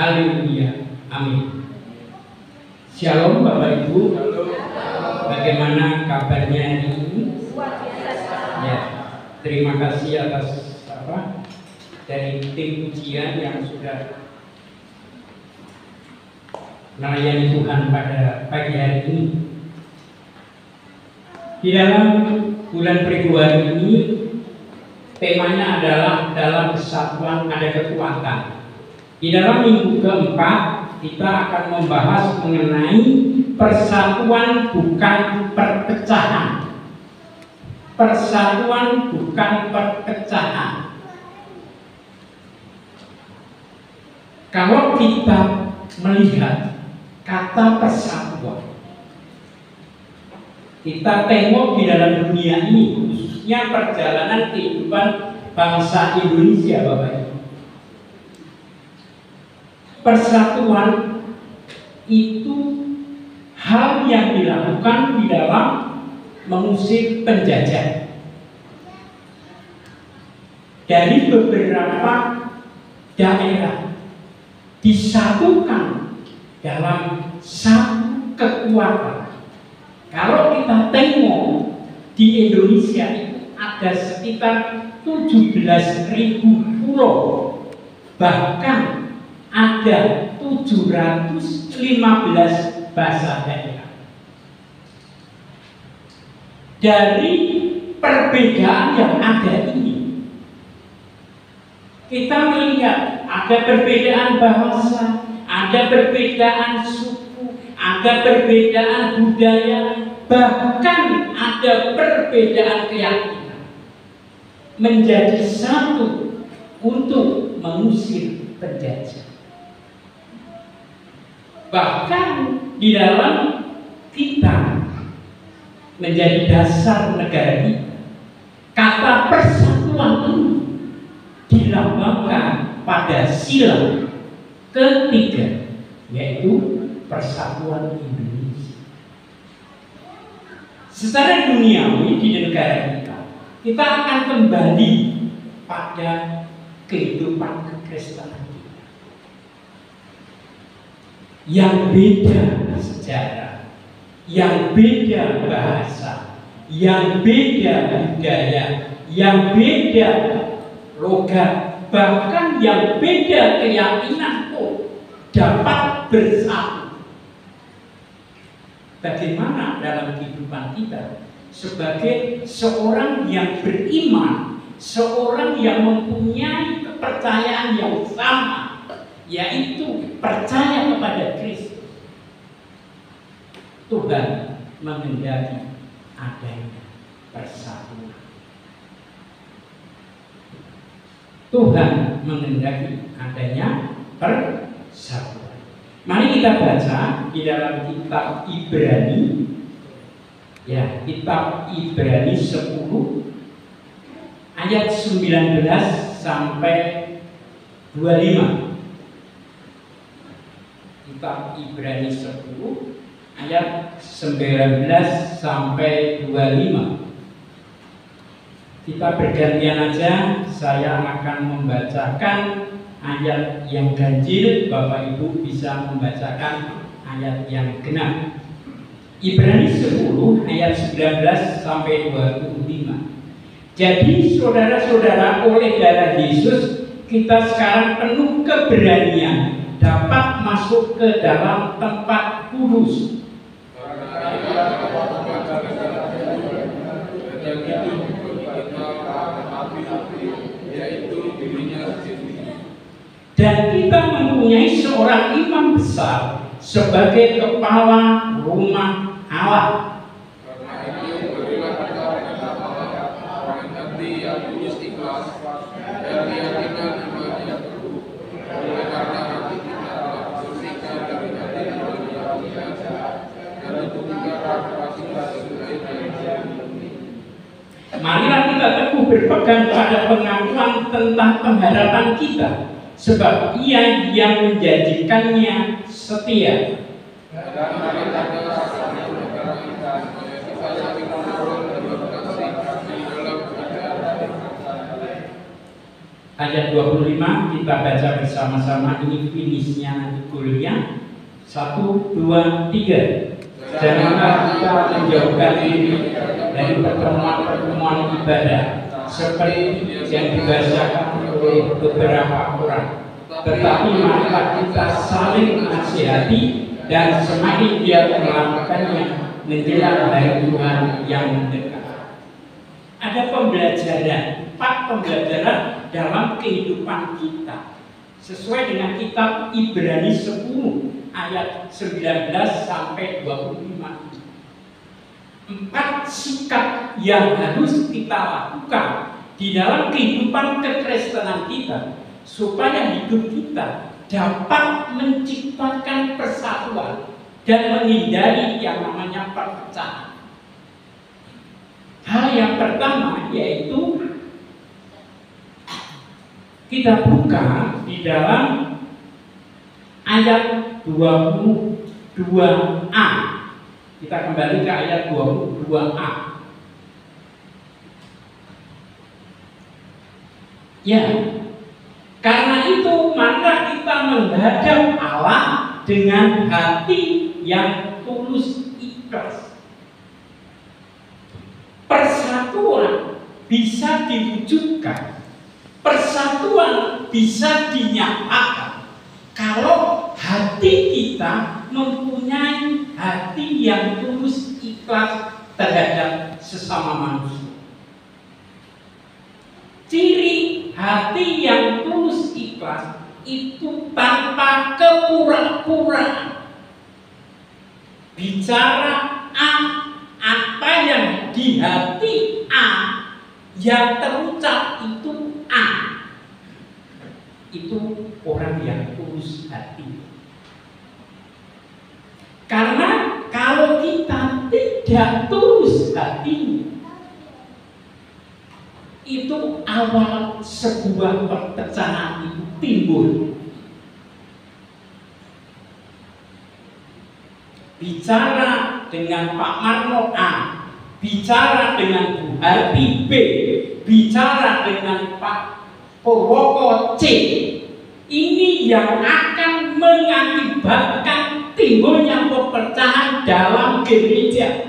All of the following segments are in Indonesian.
Haleluya. Amin. Shalom Bapak Ibu. Bagaimana kabarnya hari ini? Ya, terima kasih atas dari tim pujian yang sudah melayani Tuhan pada pagi hari ini. Di dalam bulan Februari ini temanya adalah dalam kesatuan ada kekuatan. Di dalam minggu keempat kita akan membahas mengenai persatuan bukan perpecahan. Persatuan bukan perpecahan. Kalau kita melihat kata persatuan, kita tengok di dalam dunia ini, khususnya perjalanan kehidupan bangsa Indonesia, Bapak Ibu. Persatuan itu hal yang dilakukan di dalam mengusir penjajah. Dari beberapa daerah disatukan dalam satu kekuatan. Kalau kita tengok di Indonesia itu ada sekitar 17.000 pulau, bahkan ada 715 bahasa daerah. Dari perbedaan yang ada ini, kita melihat ada perbedaan bahasa, ada perbedaan suku, ada perbedaan budaya, bahkan ada perbedaan keyakinan, menjadi satu untuk mengusir penjajah. Bahkan di dalam kita menjadi dasar negara kita, kata persatuan ini dilambangkan pada sila ketiga, yaitu persatuan Indonesia. Secara duniawi di negara kita akan kembali pada kehidupan kekristenan kita yang beda sejarah, yang beda bahasa, yang beda budaya, yang beda logat, bahkan yang beda keyakinan pun dapat bersatu. Bagaimana dalam kehidupan kita sebagai seorang yang beriman, seorang yang mempunyai kepercayaan yang sama, yaitu percaya kepada Kristus. Tuhan menghendaki adanya persatuan. Tuhan menghendaki adanya persatuan. Mari kita baca di dalam kitab Ibrani, ya, kitab Ibrani 10 ayat 19 sampai 25. Kitab Ibrani 10 ayat 19 sampai 25. Kita bergantian aja, saya akan membacakan ayat yang ganjil, Bapak Ibu bisa membacakan ayat yang genap. Ibrani 10 ayat 19 sampai 25. Jadi saudara-saudara, oleh darah Yesus kita sekarang penuh keberanian dapat masuk ke dalam tempat kudus. Dan kita mempunyai seorang imam besar sebagai kepala rumah Allah. Marilah kita teguh berpegang pada pengakuan tentang pengharapan kita, sebab Ia yang menjanjikannya setia. ayat 25 kita baca bersama-sama, ini finishnya nanti kuliah. 1, 2, 3. Janganlah kita menjauhkan diri dari pertemuan-pertemuan ibadah seperti yang dibahasakan oleh beberapa orang, tetapi marilah kita saling menasihati dan semakin dia melakukannya menjelang hari Tuhan yang mendekat. Ada pembelajaran, 4 pembelajaran dalam kehidupan kita sesuai dengan kitab Ibrani 10 ayat 19 sampai 25. 4 sikap yang harus kita lakukan di dalam kehidupan kekristenan kita supaya hidup kita dapat menciptakan persatuan dan menghindari yang namanya perpecahan. Hal yang pertama yaitu kita buka di dalam ayat 22a. Kita kembali ke ayat 22a. Ya, karena itu maka kita menghadap Allah dengan hati yang tulus ikhlas. Persatuan bisa diwujudkan, persatuan bisa dinyatakan kalau hati kita mempunyai hati yang tulus ikhlas terhadap sesama manusia. Ciri hati yang tulus ikhlas itu tanpa kepura-puraan. Bicara A, apa yang di hati A, yang terucap itu A. Itu orang yang tulus hati. Karena kalau kita tidak tulus hati, itu awal sebuah perpecahan itu timbul. Bicara dengan Pak Marno A, bicara dengan Bu Harti B, bicara dengan Pak Purwoko C, ini yang akan mengakibatkan timbulnya perpecahan dalam gereja.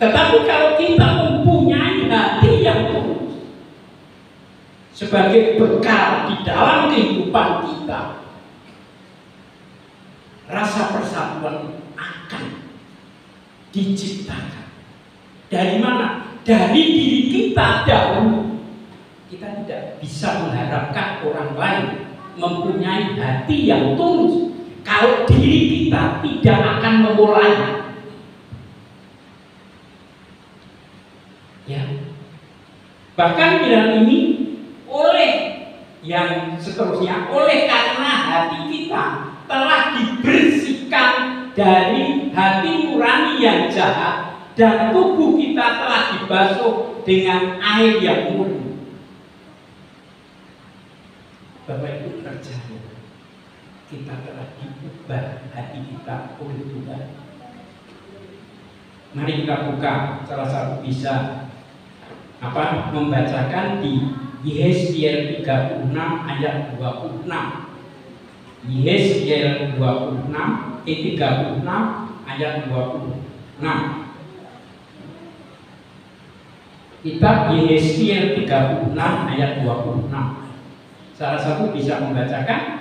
Tetapi kalau kita mempunyai hati yang tulus sebagai bekal di dalam kehidupan kita, rasa persatuan akan diciptakan. Dari mana? Dari diri kita dahulu. Kita tidak bisa mengharapkan orang lain mempunyai hati yang tulus kalau diri kita tidak akan memulai. Ya. Bahkan bilang ini oleh yang seterusnya, oleh karena hati kita telah dibersihkan dari hati nurani yang jahat dan tubuh kita telah dibasuh dengan air yang murni. Bapak Ibu percaya kita telah diubah hati kita oleh Tuhan. Mari kita buka salah satu bisa membacakan di Yesaya 36 ayat 26. Yesaya 36 ayat 26. Kitab Yesaya 36 ayat 26. Salah satu bisa membacakan?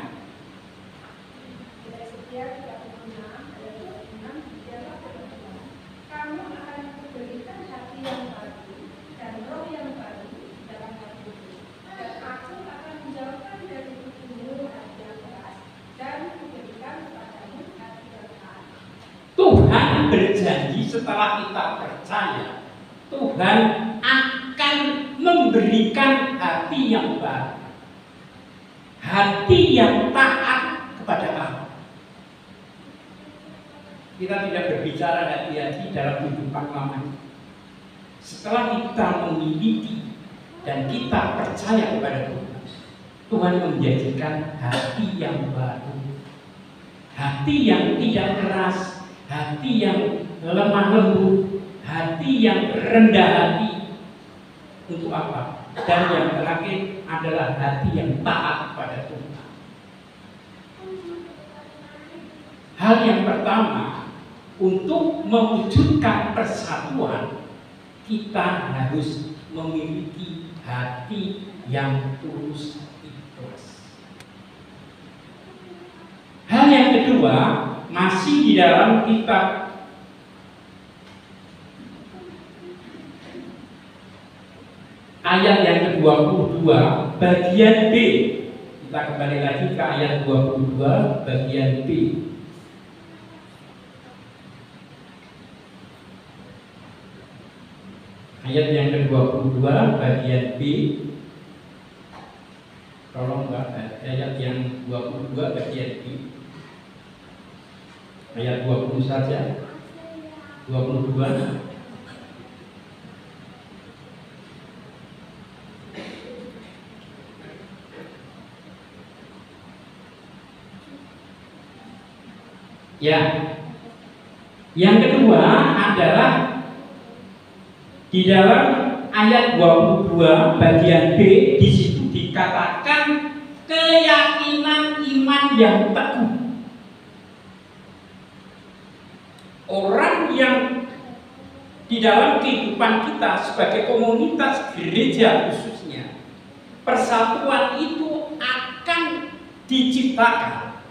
Tuhan berjanji setelah kita percaya, Tuhan akan memberikan hati yang baru, hati yang taat kepada Allah. Kita tidak berbicara hati-hati dalam kehidupan lama. Setelah kita memiliki dan kita percaya kepada Tuhan, Tuhan menjadikan hati yang baru, hati yang tidak keras, hati yang lemah lembut, hati yang rendah hati. untuk apa? Dan yang terakhir adalah hati yang taat pada Tuhan. Hal yang pertama, untuk mewujudkan persatuan, kita harus memiliki hati yang tulus ikhlas. Hal yang kedua, masih di dalam kitab ayat yang ke-22 bagian B. Kita kembali lagi ke ayat 22 bagian B. Ayat yang ke-22 bagian B. Tolong Mbak, ayat yang 22 bagian B. Ayat 20 saja. 22. Ya. Yang kedua adalah di dalam ayat 22 bagian B, di situ dikatakan keyakinan iman yang teguh. Orang yang di dalam kehidupan kita sebagai komunitas gereja khususnya, persatuan itu akan diciptakan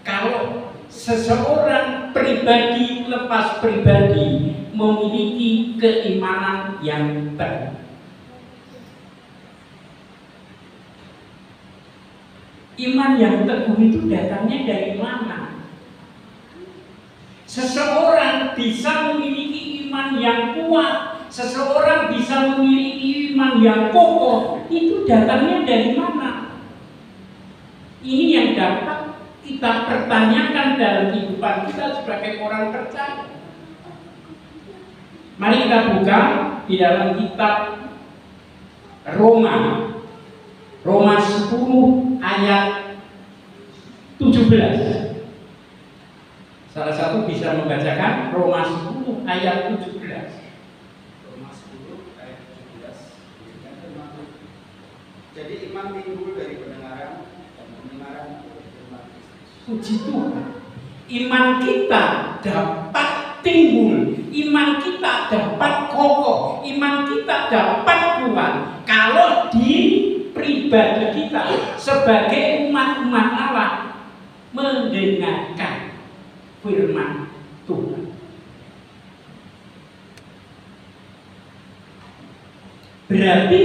kalau seseorang pribadi lepas pribadi memiliki keimanan yang teguh. Iman yang teguh itu datangnya dari mana? Seseorang bisa memiliki iman yang kuat, seseorang bisa memiliki iman yang kokoh, itu datangnya dari mana? Ini yang dapat kita pertanyakan dalam kehidupan kita sebagai orang percaya. Mari kita buka di dalam kitab Roma 10 ayat 17. Salah satu bisa membacakan Roma 10 ayat 17. Roma 10 ayat 17. Jadi iman timbul dari pendengaran dan pendengaran dari firman Kristus. Puji Tuhan. Iman kita dapat timbul, iman kita dapat kokoh, iman kita dapat kuat kalau diri pribadi kita sebagai umat-umat Allah mendengarkan firman Tuhan. Berarti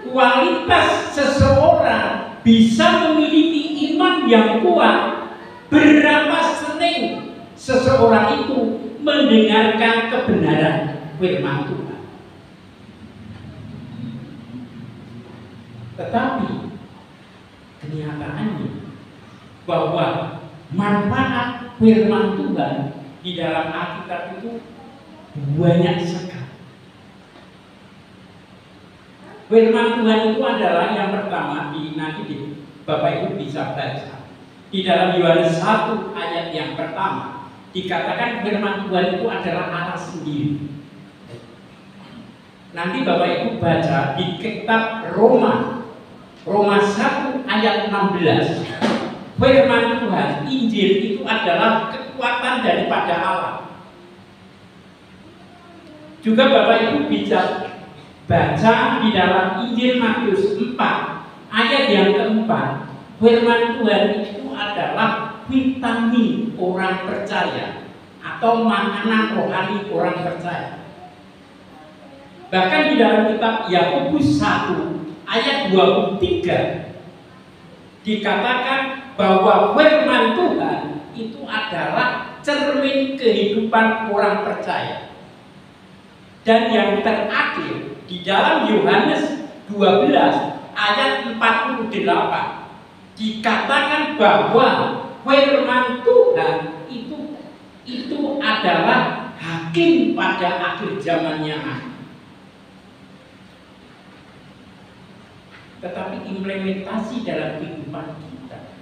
kualitas seseorang bisa memiliki iman yang kuat berapa sering seseorang itu mendengarkan kebenaran firman Tuhan. Tetapi kenyataannya bahwa manfaat firman Tuhan di dalam Alkitab itu banyak sekali. Firman Tuhan itu adalah yang pertama nanti Bapak Ibu bisa baca. Di dalam Yohanes 1 ayat yang pertama dikatakan firman Tuhan itu adalah Allah sendiri. Nanti Bapak Ibu baca di kitab Roma 1 ayat 16. Firman Tuhan, Injil itu adalah kekuatan daripada Allah. Juga Bapak Ibu bisa baca di dalam Injil Matius 4 ayat yang keempat. Firman Tuhan itu adalah vitamin orang percaya atau makanan rohani orang percaya. Bahkan di dalam kitab Yakobus 1 ayat 23 dikatakan bahwa firman Tuhan itu adalah cermin kehidupan orang percaya. Dan yang terakhir di dalam Yohanes 12 ayat 48 dikatakan bahwa firman Tuhan itu adalah hakim pada akhir zamannya. Tetapi implementasi dalam kehidupan kita,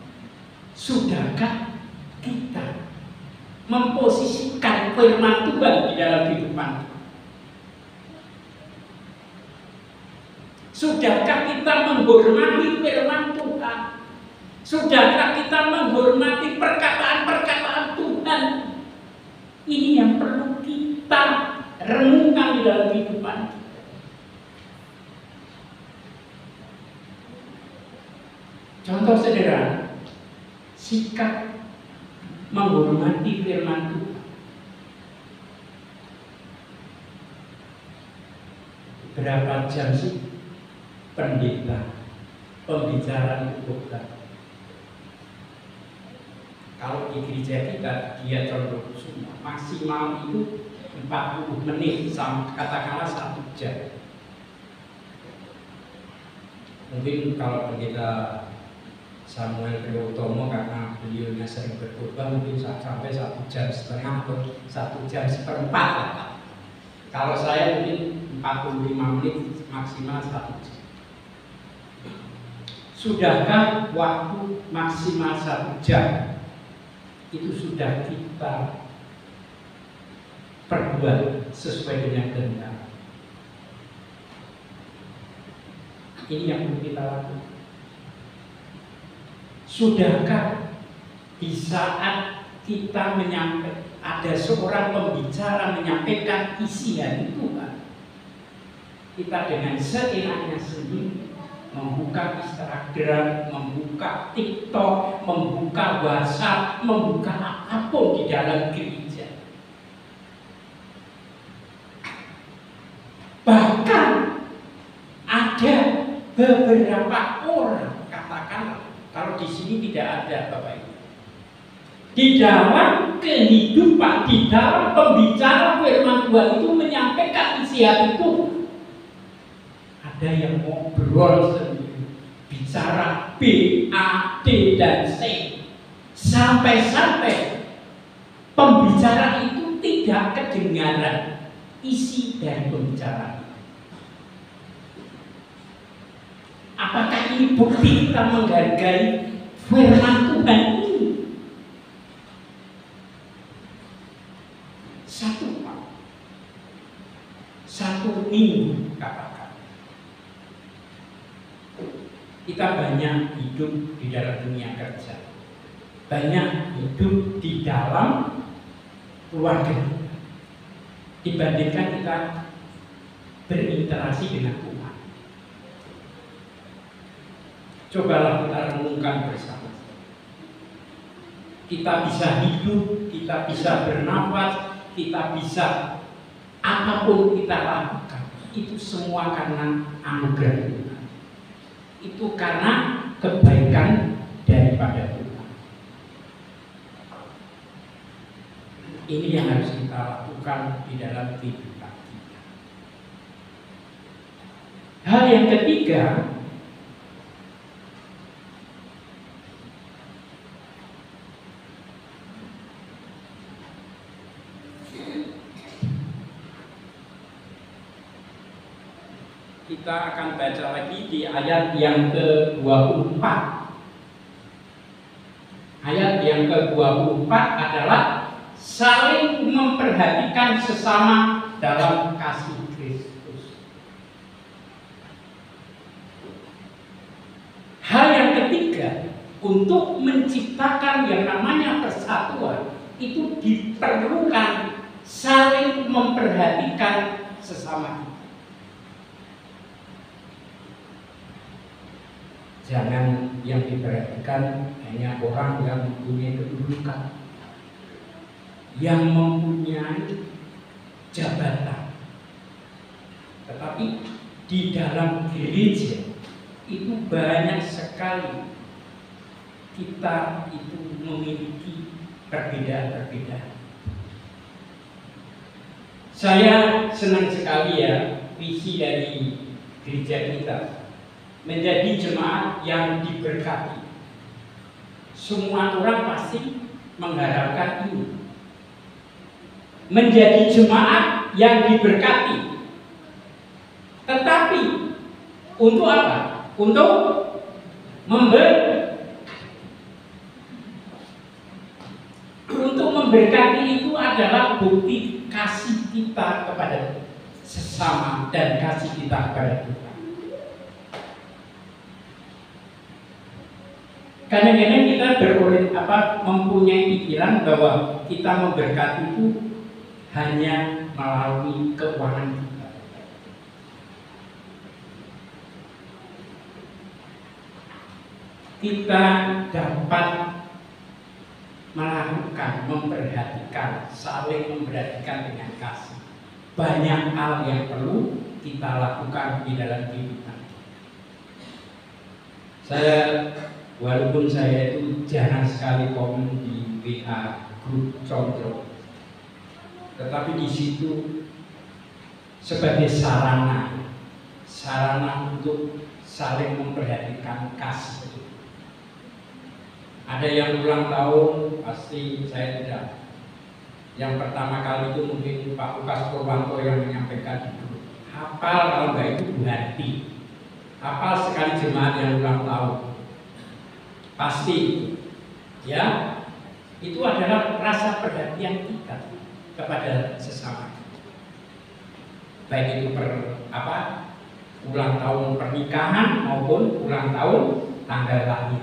sudahkah kita memposisikan firman Tuhan di dalam kehidupan? Sudahkah kita menghormati firman Tuhan? Sudahkah kita menghormati perkataan-perkataan Tuhan? Ini yang perlu kita renungkan di dalam kehidupan kita. Contoh sederhana, sikap menghormati firman Tuhan. Berapa jam sih pendeta, pembicara itu khotbah? Kalau di gereja kita, dia condong semua maksimal itu 40 menit, katakanlah 1 jam. Mungkin kalau pendeta Samuel Priyotomo, karena beliaunya sering berkhotbah, mungkin sampai 1,5 jam atau 1 jam seperempat. Kalau saya mungkin 45 menit, maksimal 1 jam. Sudahkah waktu maksimal 1 jam itu sudah kita perbuat sesuai dengan kehendak? Ini yang perlu kita lakukan. Sudahkah di saat kita ada seorang pembicara menyampaikan isi hati Tuhan, kita dengan seenaknya sendiri membuka Instagram, membuka TikTok, membuka WhatsApp, membuka apapun di dalam gereja? Bahkan ada beberapa orang, katakanlah, kalau di sini tidak ada Bapak Ibu, di dalam kehidupan, di dalam pembicara firman Tuhan itu menyampaikan isi hati Tuhan, ada yang ngobrol sendiri, bicara B, A, D, dan C, sampai-sampai pembicara itu tidak kedengaran isi dari pembicaraan. Apakah ini bukti kita menghargai firman Tuhan ini? Satu minggu katakan, kita banyak hidup di dalam dunia kerja, banyak hidup di dalam keluarga, dibandingkan kita berinteraksi dengan Tuhan. Cobalah kita renungkan bersama. Kita bisa hidup, kita bisa bernafas, kita bisa apapun kita lakukan, itu semua karena anugerah Tuhan. Itu karena kebaikan daripada Tuhan. Ini yang harus kita lakukan di dalam kehidupan kita. Hal yang ketiga, kita akan baca lagi di ayat yang ke-24. Ayat yang ke-24 adalah saling memperhatikan sesama dalam kasih Kristus. Hal yang ketiga, untuk menciptakan yang namanya persatuan, itu diperlukan saling memperhatikan sesama kita. Jangan yang diperhatikan hanya orang yang mempunyai kedudukan, yang mempunyai jabatan. Tetapi di dalam gereja itu banyak sekali kita itu memiliki perbedaan-perbedaan. Saya senang sekali ya, visi dari gereja kita menjadi jemaat yang diberkati. Semua orang pasti mengharapkan ini, menjadi jemaat yang diberkati. Tetapi untuk apa? Untuk memberkati itu adalah bukti kasih kita kepada sesama dan kasih kita kepada Tuhan. Kadang-kadang kita mempunyai pikiran bahwa kita memberkati itu hanya melalui keuangan kita. Kita dapat melakukan, memperhatikan, saling memperhatikan dengan kasih. Banyak hal yang perlu kita lakukan di dalam kehidupan. Walaupun saya itu jarang sekali komen di WA grup Condro, tetapi di situ sebagai sarana untuk saling memperhatikan kasih. Ada yang ulang tahun, pasti saya tidak. Yang pertama kali itu mungkin Pak Lukas Purwanto yang menyampaikan itu. Hafal kalau enggak itu Bu Harti. Hafal sekali jemaat yang ulang tahun. Pasti, ya, itu adalah rasa perhatian kita kepada sesama. Baik itu ulang tahun pernikahan maupun ulang tahun tanggal lahir.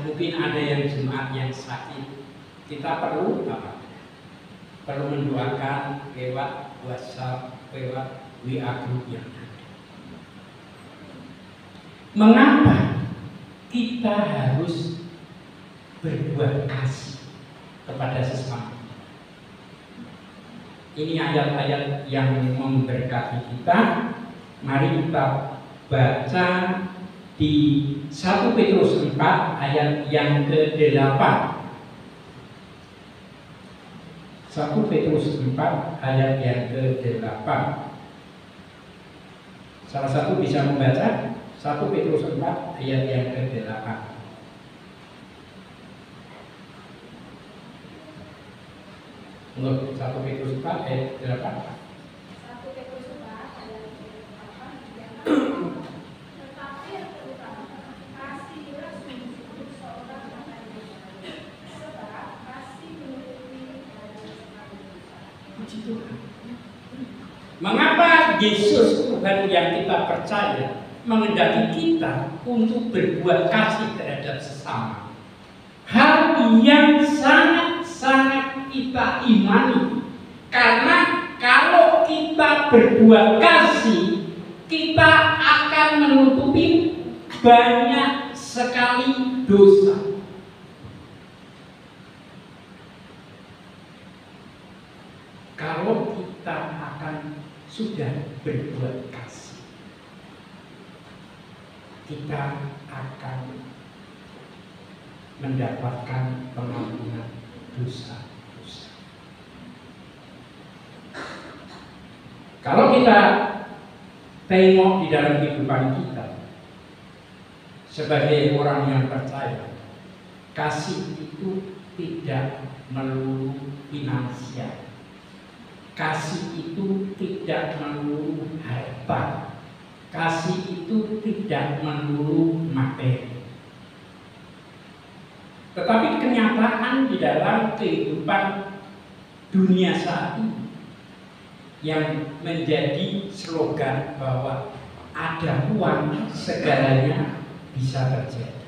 Mungkin ada yang jemaat yang sakit, kita perlu perlu mendoakan lewat WhatsApp, lewat WA group yang ada. Mengapa kita harus berbuat kasih kepada sesama? Ini ayat-ayat yang memberkati kita. Mari kita baca di 1 Petrus 4 ayat yang ke-8. 1 Petrus 4 ayat yang ke-8. Salah satu bisa membaca 1 Petrus 4 ayat yang ke-8. Untuk 1 Petrus 4 ayat 8. 1 Petrus 4 ayat 8. Tetapi yang terutama kasihlah sungguh-sungguh seorang lain, sebab kasih menutupi dari segala dosa. Mengapa Yesus Tuhan yang kita percaya mengendaki kita untuk berbuat kasih terhadap sesama? Hal yang sangat kita imani, karena kalau kita berbuat kasih, kita akan menutupi banyak sekali dosa. Kalau kita sudah berbuat kasih, kita akan mendapatkan pengampunan dosa-dosa. Kalau kita tengok di dalam kehidupan kita sebagai orang yang percaya, kasih itu tidak melulu finansial. Kasih itu tidak melulu harta. Kasih itu tidak melulu materi. Tetapi kenyataan di dalam kehidupan dunia saat ini yang menjadi slogan bahwa ada uang segalanya bisa terjadi.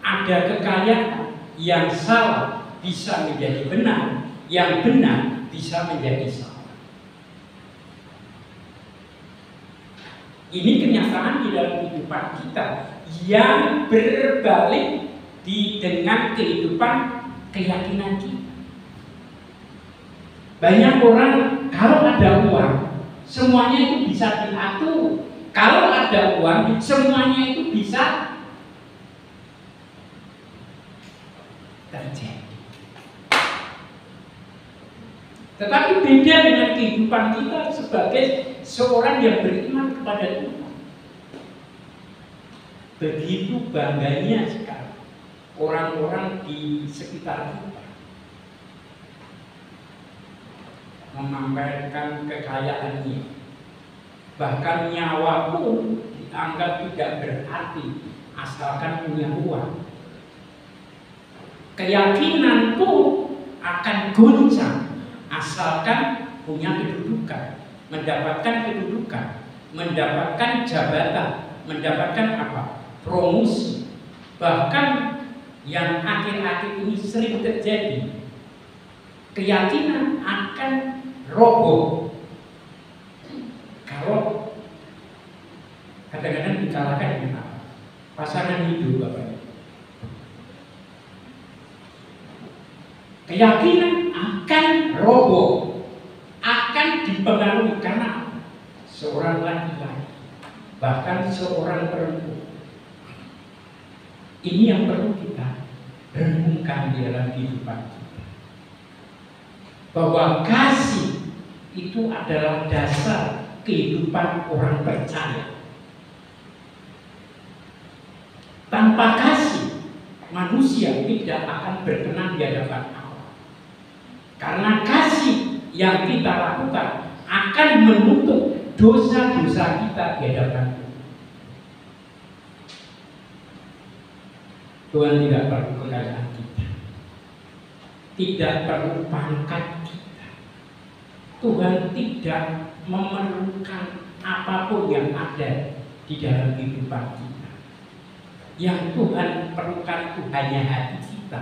Ada kekayaan yang salah bisa menjadi benar, yang benar bisa menjadi salah. Ini kenyataan di dalam kehidupan kita yang berbalik dengan kehidupan keyakinan kita. Banyak orang kalau ada uang semuanya itu bisa diatur. Kalau ada uang semuanya itu bisa terjadi. Tetapi beda dengan kehidupan kita sebagai seorang yang beriman kepada Tuhan. Begitu bangganya sekarang orang-orang di sekitar kita memamerkan kekayaannya, bahkan nyawa pun dianggap tidak berarti asalkan punya uang. Keyakinan pun akan goncang asalkan punya kedudukan, mendapatkan kedudukan, mendapatkan jabatan, mendapatkan apa? Promosi. Bahkan yang akhir-akhir ini sering terjadi, keyakinan akan roboh kalau kadang-kadang dikalahkan dengan apa? Pasangan hidup, Bapak. Keyakinan akan roboh, akan dipengaruhi karena seorang laki-laki, bahkan seorang perempuan. Ini yang perlu kita renungkan di dalam kehidupan kita, bahwa kasih itu adalah dasar kehidupan orang percaya. Tanpa kasih, manusia tidak akan berkenan di hadapan Allah. Karena kasih yang kita lakukan akan menutup dosa-dosa kita di hadapan Tuhan. Tuhan tidak perlu kekayaan kita, tidak perlu pangkat kita. Tuhan tidak memerlukan apapun yang ada di dalam kehidupan kita. Yang Tuhan perlukan itu hanya hati kita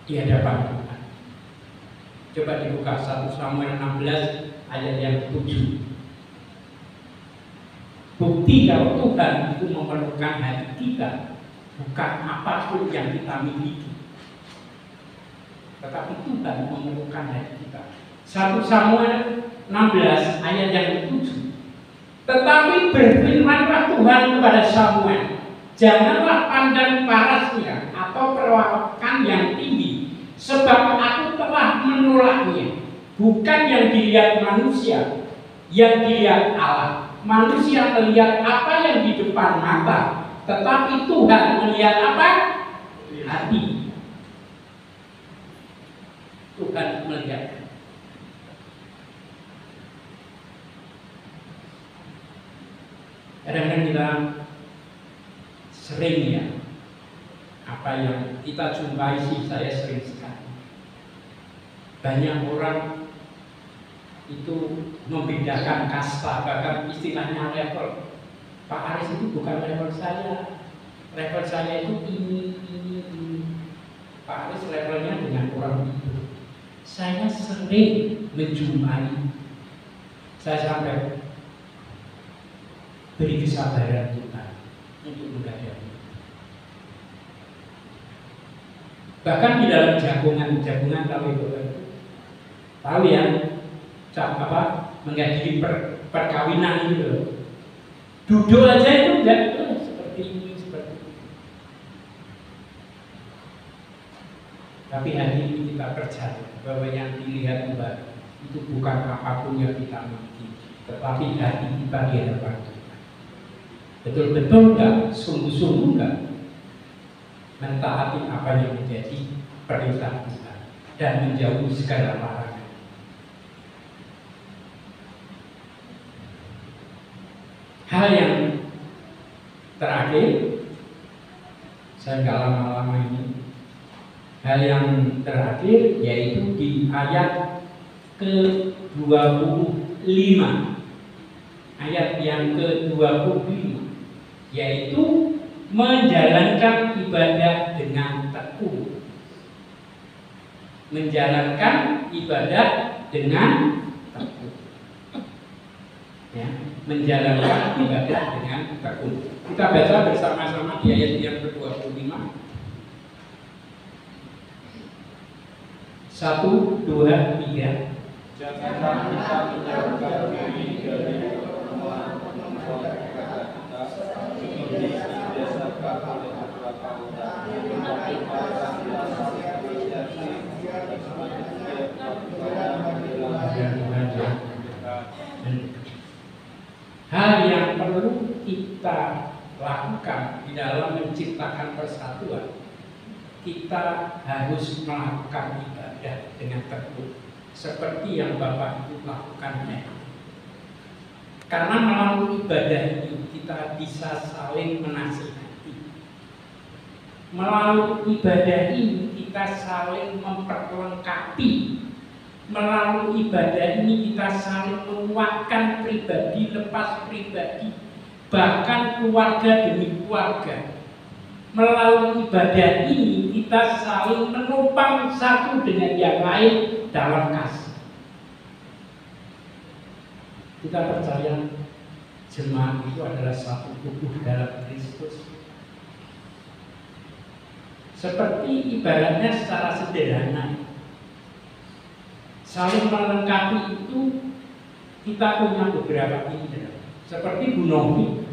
di hadapan Tuhan. Coba dibuka 1 Samuel 16 ayat yang 7. Bukti kalau Tuhan itu memerlukan hati kita, bukan apapun yang kita miliki, tetapi Tuhan memerlukan hati kita. 1 Samuel 16 ayat yang 7. Tetapi berfirmanlah Tuhan kepada Samuel, janganlah pandang parasnya atau perawakan yang tinggi, sebab aku telah menolaknya. Bukan yang dilihat manusia, yang dilihat Allah. Manusia melihat apa yang di depan mata, tetapi Tuhan melihat apa? Hati. Tuhan melihat. Kadang-kadang kita sering ya, apa yang kita jumpai sih, saya sering sekali. Banyak orang itu membedakan kasta, bahkan istilahnya level. Pak Aris itu bukan level saya itu ini. Pak Aris levelnya dengan orang itu. Saya sering menjumpai, saya sampai beri kesabaran kita untuk menghadapi. Bahkan di dalam jagungan tahu ya, menghadiri perkawinan itu, duduk aja itu enggak seperti ini, seperti itu. Tapi hari ini kita percaya bahwa yang dilihat Tuhan itu bukan apapun yang kita miliki, tetapi hati kita di hadapan Tuhan. Betul-betul enggak, sungguh-sungguh enggak mentaati apa yang menjadi perintah Tuhan dan menjauhi segala larangan. Hal yang terakhir, saya nggak lama-lama ini. Hal yang terakhir yaitu di ayat ke-25, ayat yang ke-25, yaitu menjalankan ibadah dengan tekun. Menjalankan ibadah dengan tekun. Ya, menjalankan ibadah dengan tekun. Kita baca bersama-sama di ayat yang ke-25. 1, 2, 3. Janganlah kita menjauhkan diri dari pertemuan kita, seperti dibiasakan oleh beberapa orang, tetapi marilah kita saling apresiasi dan semakin giat kepada panggilan. Hal yang perlu kita lakukan di dalam menciptakan persatuan, kita harus melakukan ibadah dengan tekun, seperti yang Bapak Ibu lakukan memang. Karena melalui ibadah ini kita bisa saling menasihati. Melalui ibadah ini kita saling memperlengkapi. Melalui ibadah ini kita saling menguatkan pribadi lepas pribadi. bahkan keluarga demi keluarga. Melalui ibadah ini kita saling menopang satu dengan yang lain dalam kasih. Kita percaya jemaat itu adalah satu tubuh dalam Kristus. Seperti ibaratnya secara sederhana, saling melengkapi itu kita punya beberapa indera. Seperti Bu Novi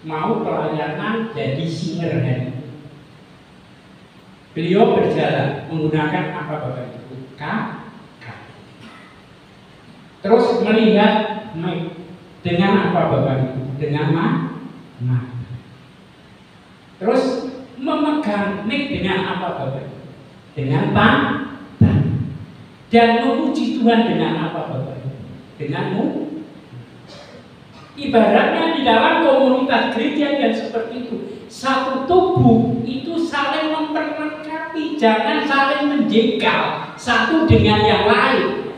mau pelayanan jadi singer hari. Beliau berjalan menggunakan apa Bapak Ibu? Kaki. Terus melihat dengan apa Bapak Ibu? Dengan mata. Terus memegang mic dengan apa Bapak Ibu? Dengan tangan. Dan memuji Tuhan dengan apa Bapak Ibu? Denganmu. Ibaratnya di dalam komunitas gereja yang seperti itu, satu tubuh itu saling memperlengkapi, jangan saling menjegal satu dengan yang lain.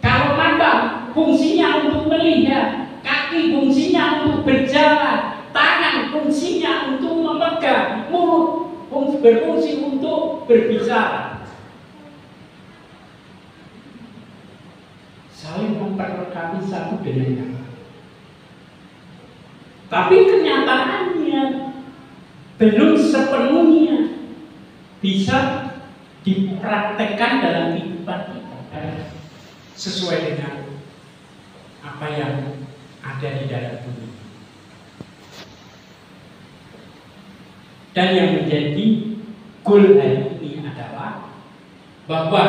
Kalau mata fungsinya untuk melihat, kaki fungsinya untuk berjalan, tangan fungsinya untuk memegang, mulut berfungsi untuk berbicara. Saling memperlengkapi satu dengan yang lain. Tapi kenyataannya belum sepenuhnya bisa dipraktekkan dalam kehidupan kita sesuai dengan apa yang ada di dalam bumi. Dan yang menjadi goal hari ini adalah bahwa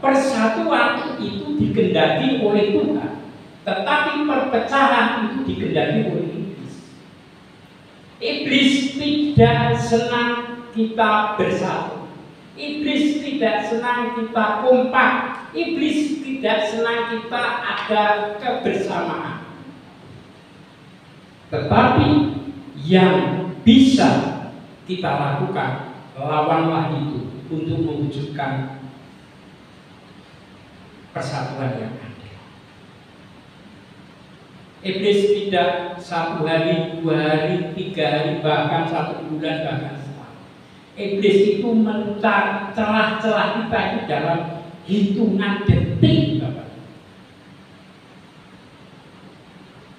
persatuan itu dikehendaki oleh Tuhan, tetapi perpecahan itu dikehendaki oleh Iblis tidak senang kita bersatu. Iblis tidak senang kita kompak. Iblis tidak senang kita ada kebersamaan. Tetapi yang bisa kita lakukan, lawanlah itu untuk mewujudkan persatuan yang ada. Iblis tidak 1 hari, 2 hari, 3 hari, bahkan 1 bulan, bahkan setahun. Iblis itu mencari celah-celah kita itu dalam hitungan detik, Bapak.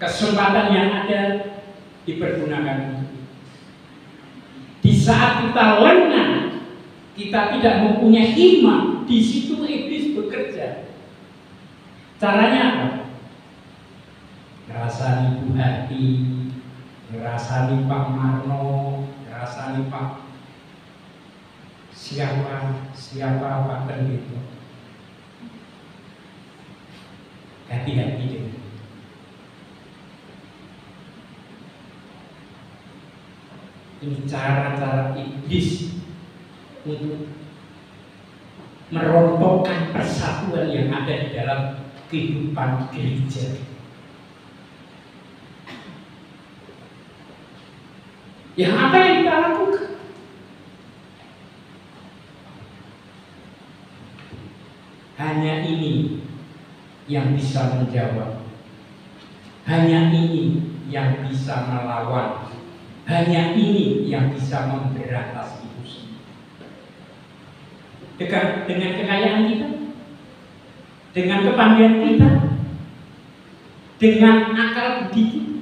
Kesempatan yang ada dipergunakan. Di saat kita lengah, kita tidak mempunyai iman, di situ iblis bekerja. Caranya apa? Ngerasani Bu Hati, ngerasani Pak Marno, ngerasani Pak siapa Pak Pendito. Hati-hati deh. Ini cara-cara iblis untuk merontokkan persatuan yang ada di dalam kehidupan gereja. Yang apa yang kita lakukan? Hanya ini yang bisa menjawab. Hanya ini yang bisa melawan. Hanya ini yang bisa memberantas itu semua. Dengan kekayaan kita, dengan kepandaian kita, dengan akal budi kita,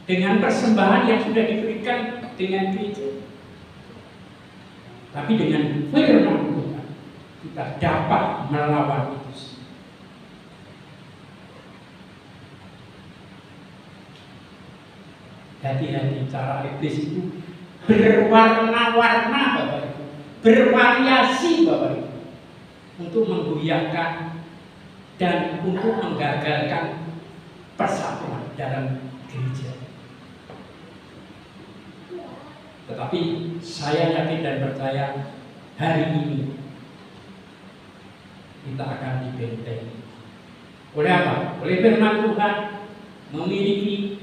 dengan persembahan yang sudah diberikan dengan gereja. Tapi dengan firman Tuhan kita dapat melawan itu semua. Hati-hati, cara iblis itu berwarna-warna Bapak Ibu, bervariasi Bapak Ibu, untuk menggoyahkan dan untuk menggagalkan persatuan dalam gereja. Tetapi saya yakin dan percaya hari ini kita akan dibentengi. Oleh apa? Oleh firman Tuhan, memiliki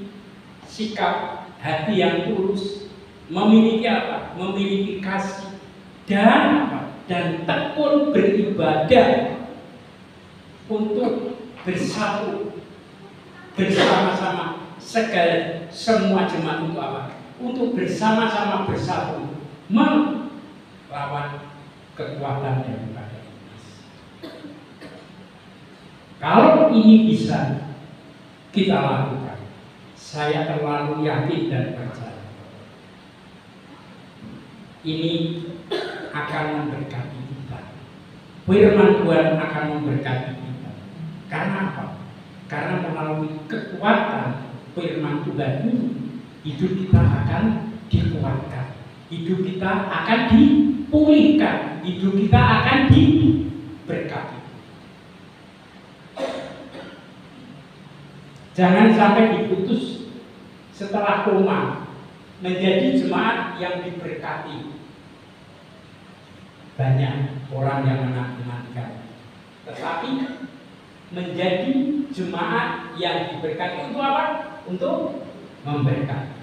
sikap hati yang tulus, memiliki apa? Memiliki kasih dan apa? Dan tekun beribadah untuk bersatu bersama-sama semua jemaat untuk apa? Untuk bersama-sama bersatu melawan kekuatan daripada iblis. Kalau ini bisa kita lakukan, saya terlalu yakin dan percaya ini akan memberkati kita. Firman Tuhan akan memberkati kita. Karena apa? Karena melalui kekuatan firman Tuhan ini, hidup kita akan dikuatkan, hidup kita akan dipulihkan, hidup kita akan diberkati. Jangan sampai diputus setelah koma menjadi jemaat yang diberkati. Banyak orang yang menantikan, tetapi menjadi jemaat yang diberkati untuk apa? Untuk memberkati.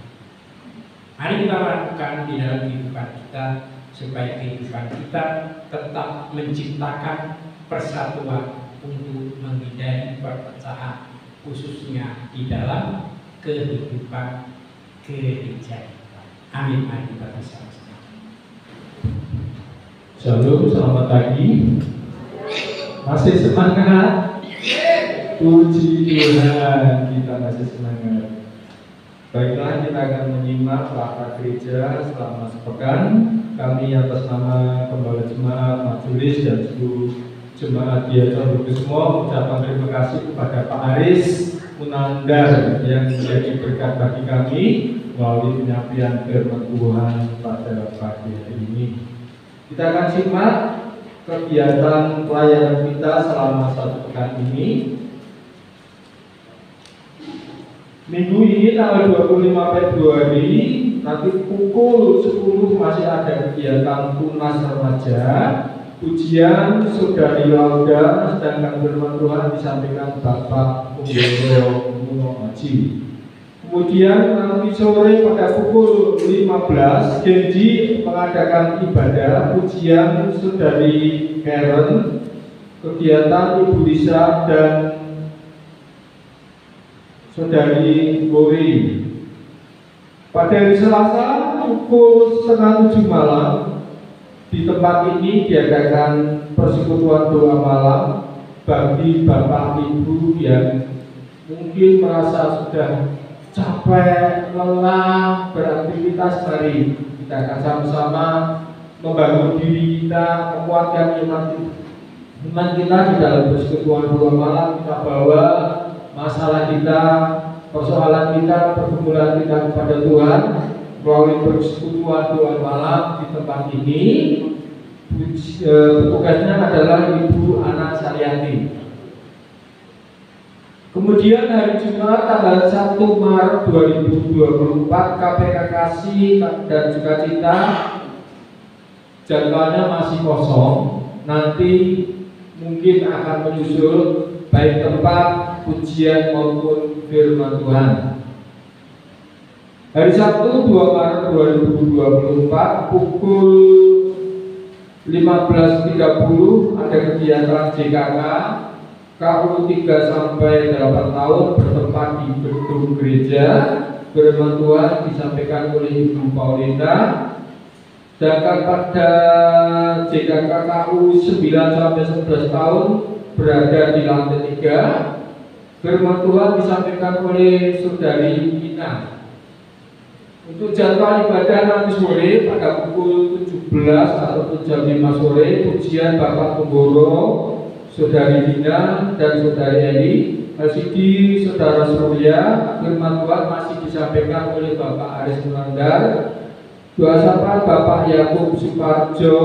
Mari kita lakukan di dalam kehidupan kita supaya kehidupan kita tetap menciptakan persatuan untuk menghindari perpecahan, khususnya di dalam kehidupan gereja kita. Amin. Mari kita bersama-sama. Shalom, selamat pagi. Masih semangat? Puji Tuhan, kita masih semangat. Baiklah, kita akan menyimak fakta gereja selama sepekan. Kami atas nama Gembala Jemaat, Majelis, dan seluruh jemaat Diaton semua mengucapkan terima kasih kepada Pak Aris Munandar yang menjadi berkat bagi kami melalui penyampaian firman Tuhan pada pagi hari ini. Kita akan simak kegiatan pelayanan kita selama satu pekan ini. Minggu ini tanggal 25 Februari nanti pukul 10 masih ada kegiatan tunas remaja, ujian Saudari Lauda, sedangkan firman Tuhan disampaikan Bapak Pemboro Muno Haji. Kemudian nanti sore pada pukul 15 Genji mengadakan ibadah ujian Saudari Karen, kegiatan Ibu Lisa dan Saudari Gori. Pada hari Selasa pukul 6:30 malam di tempat ini diadakan persekutuan doa malam bagi Bapak Ibu yang mungkin merasa sudah capek, lelah beraktivitas. Mari kita akan sama-sama membangun diri kita, menguatkan iman kita di dalam persekutuan doa malam. Kita bawa masalah kita, persoalan kita, pergumulan kita kepada Tuhan melalui persekutuan doa malam di tempat ini. Petugasnya adalah Ibu Ana Saryati. Kemudian hari Jumat tanggal 1 Maret 2024 KPK Kasih dan Sukacita jadwalnya masih kosong. Nanti mungkin akan menyusul baik tempat ujian maupun firman Tuhan. Hari Sabtu 2 Maret 2024 pukul 15.30 ada kegiatan JKK KU 3 sampai 8 tahun bertempat di gedung gereja. Firman Tuhan disampaikan oleh Ibu Paulina. Sedangkan pada JKK KU 9 sampai 11 tahun berada di lantai 3. Firman Tuhan disampaikan oleh Saudari Ina. Untuk jadwal ibadah nanti sore pada pukul 17 atau jam 5 sore ujian Bapak Pemboro, Saudari Dina dan Saudari Eli. LCD Saudara Surya. Firman Tuhan masih disampaikan oleh Bapak Aris Munandar. Doa sapa Bapak Yakub Suparjo.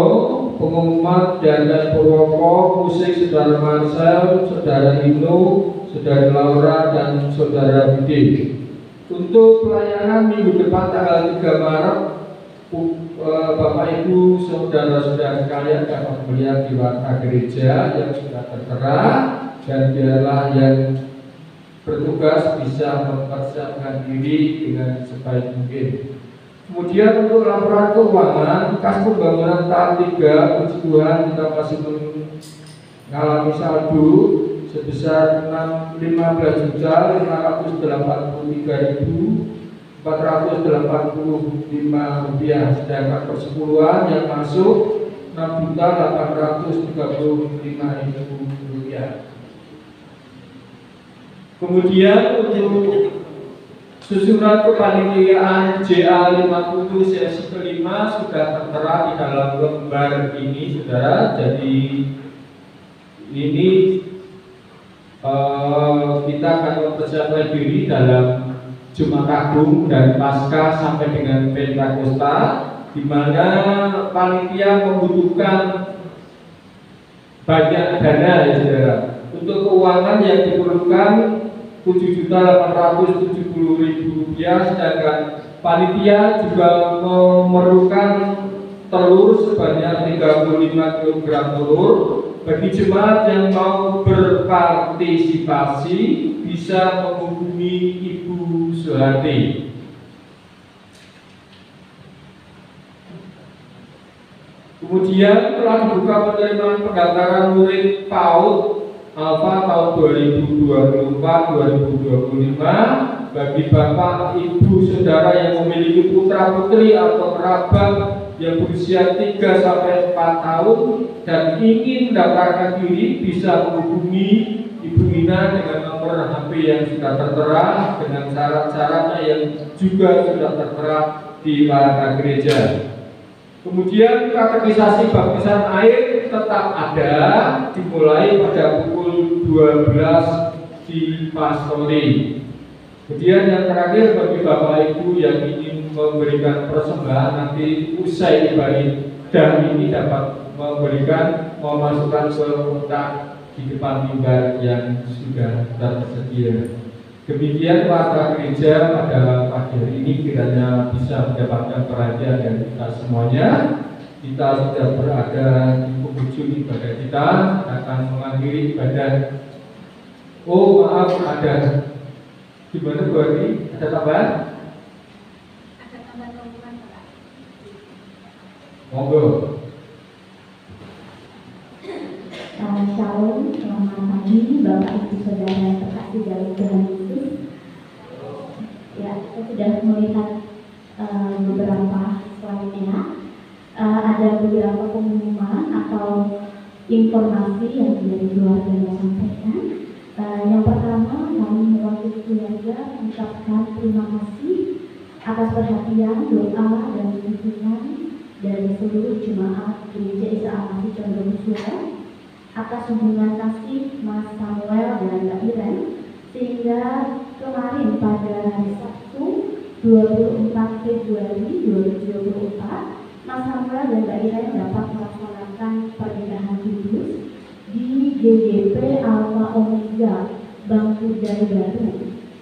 Pengumuman dan Purwoko, musik Saudara Marcel, Saudara Ino, Saudara Laura dan Saudara Budi. Untuk pelayanan minggu depan tanggal 3 Maret Bapak Ibu saudara-saudara sekalian dapat melihat di warta gereja yang sudah tertera, dan biarlah yang bertugas bisa mempersiapkan diri dengan sebaik mungkin. Kemudian untuk laporan keuangan kas pembangunan tahap 3 puji Tuhan kita masih mengalami saldo sebesar 15.583.485 rupiah, sedangkan persepuluhan yang masuk 6.835.000 rupiah. Kemudian untuk susunan kepanitiaan JA 50 sesi kelima sudah tertera di dalam lembar ini, saudara. Jadi ini kita akan mempersiapkan diri dalam Jumat Agung dan Paskah sampai dengan Pentakosta, di mana panitia membutuhkan banyak dana, ya saudara. Untuk keuangan yang diperlukan 7.870.000 rupiah, sedangkan panitia juga memerlukan telur sebanyak 35 kg telur. Bagi jemaat yang mau berpartisipasi bisa menghubungi Ibu Suharti. Kemudian telah dibuka penerimaan pendaftaran murid PAUD Alfa tahun 2024-2025 bagi Bapak, Ibu, Saudara yang memiliki putra putri atau kerabat yang berusia 3-4 tahun dan ingin mendaftarkan diri bisa menghubungi Ibu Ina dengan nomor HP yang sudah tertera dengan syarat-syaratnya yang juga sudah tertera di latar gereja. Kemudian katekisasi baptisan air tetap ada, dimulai pada pukul 12 di Pastori. Kemudian yang terakhir bagi Bapak Ibu yang ingin memberikan persembahan nanti usai ibadah ini dapat memasukkan ke kotak di depan mimbar yang sudah tersedia. Demikian warta gereja pada pagi hari ini kiranya bisa mendapatkan perhatian dari kita semuanya. Kita sudah berada di penghujung ibadah kita, akan mengakhiri ibadah. Oh maaf, ada gimana Bu Adi? Ada tambahan? Ada tambahan pengumuman, Pak. Monggo. Shalom, selamat pagi Bapak Ibu Saudara yang terkasih dalam Tuhan Yesus. Ya, saya sudah melihat beberapa slide-nya. Ada beberapa pengumuman atau informasi yang menjadi keluarga yang sampaikan. Yang pertama, kami mewakili keluarga mengucapkan terima kasih atas perhatian, doa, dan dukungan dari seluruh jemaat Gereja Isa Al-Masih Condongsuwo atas hubungan kasih Mas Samuel dan Mbak Iren, sehingga kemarin pada hari Sabtu 24 Februari 2024 Mas Samuel dan Mbak Iren dapat melaksanakan pernikahan kudus di GGP Alpha Omega Bangku Dari Baru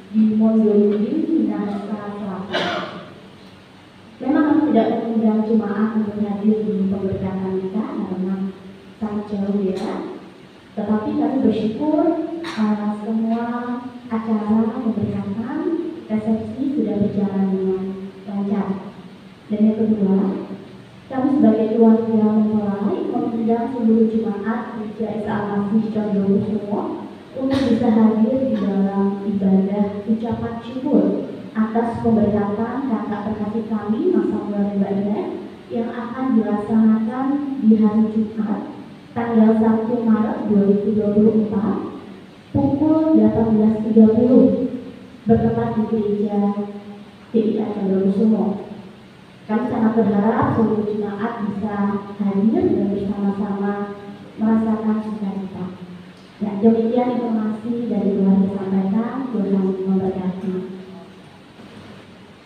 di Mondoludin, Minahasa Selatan. Memang kami tidak mengundang jemaat untuk hadir di pemberkatan kita karena sangat jauh ya, tetapi kami bersyukur semua acara pemberkatan resepsi sudah berjalan dengan lancar. Dan yang kedua, kami sebagai keluarga mempelai mengundang seluruh jemaat Gereja Isa Al-Masih Condongsuwo untuk bisa hadir di dalam ibadah ucapan syukur atas pemberkatan kakak terkasih kami Mas Samuel dan Mbak Iren yang akan dilaksanakan di hari Jumat tanggal 1 Maret 2024 pukul 18.30 bertempat di Gereja GIA Condongsuwo. Kami sangat berharap seluruh jemaat bisa hadir dan bersama-sama merasakan sukacita. Ya, demikian informasi dari Tuhan disampaikan. Tuhan memberkati.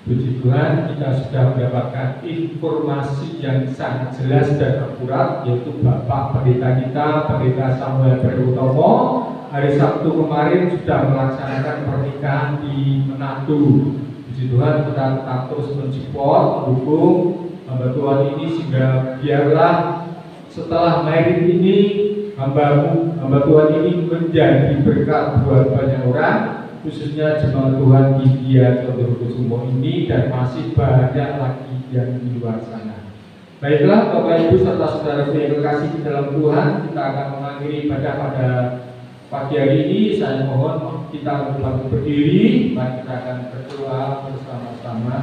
Puji Tuhan, kita sudah mendapatkan informasi yang sangat jelas dan akurat, yaitu Bapak Pendeta kita, Pendeta Samuel Berutomo, hari Sabtu kemarin sudah melaksanakan pernikahan di Manado. Puji Tuhan, kita tetap terus mensupport, mendukung hamba Tuhan ini sehingga biarlah setelah merit ini hamba Tuhan ini menjadi berkat buat banyak orang, khususnya jemaat Tuhan di GIA Condongsuwo ini dan masih banyak lagi yang di luar sana. Baiklah Bapak Ibu serta saudara yang terkasih di dalam Tuhan, kita akan mengakhiri ibadah pada pagi hari ini saya mohon kita berdiri, mari kita akan berdoa bersama-sama.